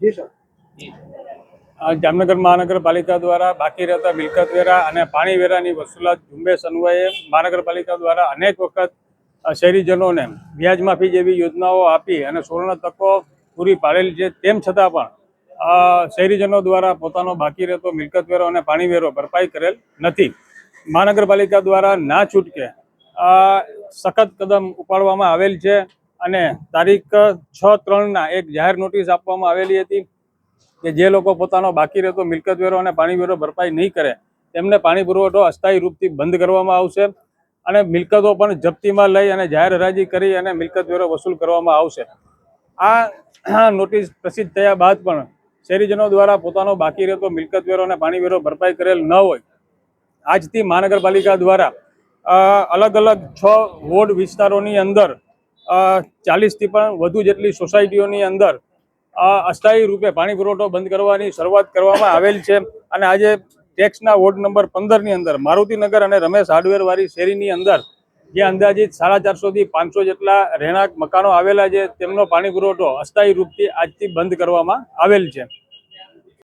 જી sir. Jamnagar મહાનગરપાલિકા દ્વારા બાકી રહેતા મિલકત વેરા અને પાણી વેરાની વસૂલાત ઝુંબેશ અન્વયે મહાનગરપાલિકા દ્વારા અનેક વખત શહેરીજનોને વ્યાજ માફી જેવી યોજનાઓ આપી અને સુવર્ણ તકો પૂરી પાડેલી છે। તેમ છતાં પણ શહેરીજનો દ્વારા પોતાનો બાકી રહેતો મિલકત વેરો અને પાણી વેરો ભરપાઈ કરેલ નથી। મહાનગરપાલિકા દ્વારા ના છૂટકે સખત કદમ ઉપાડવામાં આવેલ છે અને તારીખ 6/3 એક જાહેર નોટિસ આપવામાં આવેલી હતી કે જે લોકો પોતાનો બાકી રહેતો મિલકત વેરો અને પાણી વેરો ભરપાઈ નહીં કરે તેમને પાણી પુરવઠો અસ્થાયી રૂપથી બંધ કરવામાં આવશે અને મિલકતો પણ જપ્તીમાં લઈ અને જાહેર હરાજી કરી અને મિલકત વેરો વસૂલ કરવામાં આવશે। આ નોટિસ પ્રસિદ્ધ થયા બાદ પણ શહેરીજનો દ્વારા પોતાનો બાકી રહેતો મિલકત વેરો અને પાણી વેરો ભરપાઈ કરેલ ન હોય આજથી મહાનગરપાલિકા દ્વારા અલગ અલગ 6 વોર્ડ વિસ્તારોની અંદર 40થી પણ વધુ જેટલી સોસાયટીઓની અંદર અસ્થાયી રૂપે પાણી પુરવઠો બંધ કરવાની શરૂઆત કરવામાં આવેલ છે અને આજે ટેક્સના વોર્ડ નંબર 15 ની અંદર મારુતિનગર અને રમેશ હાર્ડવેર વાળી શેરીની અંદર જે અંદાજિત 450 થી 500 જેટલા રહેણાંક મકાનો આવેલા છે તેમનો પાણી પુરવઠો અસ્થાયી રૂપથી આજથી બંધ કરવામાં આવેલ છે।